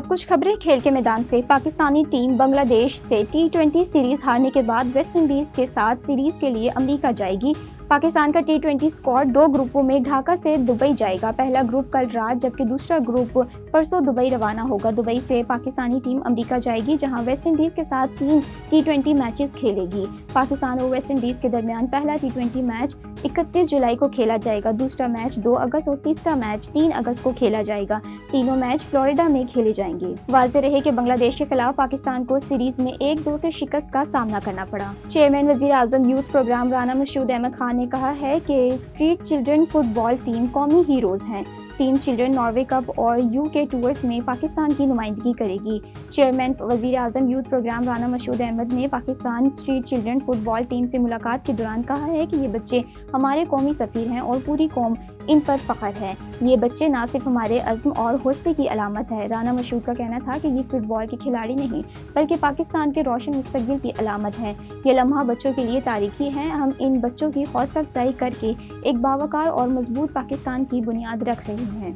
اب کچھ خبریں کھیل کے میدان سے۔ پاکستانی ٹیم بنگلہ دیش سے T20 سیریز ہارنے کے بعد ویسٹ انڈیز کے ساتھ سیریز کے لیے امریکہ جائے گی۔ پاکستان کا T20 اسکواڈ 2 گروپوں میں ڈھاکہ سے دبئی جائے گا۔ پہلا گروپ کل رات جبکہ دوسرا گروپ پرسوں دبئی روانہ ہوگا۔ دبئی سے پاکستانی ٹیم امریکہ جائے گی جہاں ویسٹ انڈیز کے ساتھ 3 T20 میچز کھیلے گی۔ پاکستان اور ویسٹ انڈیز کے درمیان پہلا T20 میچ 31 جولائی کو کھیلا جائے گا، دوسرا میچ 2 اگست اور تیسرا میچ 3 اگست کو کھیلا جائے گا۔ تینوں میچ فلوریڈا میں کھیلے جائیں گے۔ واضح رہے کہ بنگلہ دیش کے خلاف پاکستان کو سیریز میں 1-2 سے شکست کا سامنا کرنا پڑا۔ چیئرمین وزیر اعظم یوتھ پروگرام رانا مشہود احمد خان نے کہا ہے کہ اسٹریٹ چلڈرن فٹ بال ٹیم قومی ہیروز ہیں۔ ٹیم چلڈرن ناروے کپ اور UK ٹورز میں پاکستان کی نمائندگی کرے گی۔ چیئرمین وزیر اعظم یوتھ پروگرام رانا مشہود احمد نے پاکستان اسٹریٹ چلڈرن فٹ بال ٹیم سے ملاقات کے دوران کہا ہے کہ یہ بچے ہمارے قومی سفیر ہیں اور پوری قوم ان پر فخر ہے۔ یہ بچے نہ صرف ہمارے عزم اور حوصلے کی علامت ہے۔ رانا مشہود کا کہنا تھا کہ یہ فٹ بال کے کھلاڑی نہیں بلکہ پاکستان کے روشن مستقبل کی علامت ہے۔ یہ لمحہ بچوں کے لیے تاریخی ہے۔ ہم ان بچوں کی حوصلہ افزائی کر کے ایک باوقار اور مضبوط پاکستان کی بنیاد رکھ رہے ہیں۔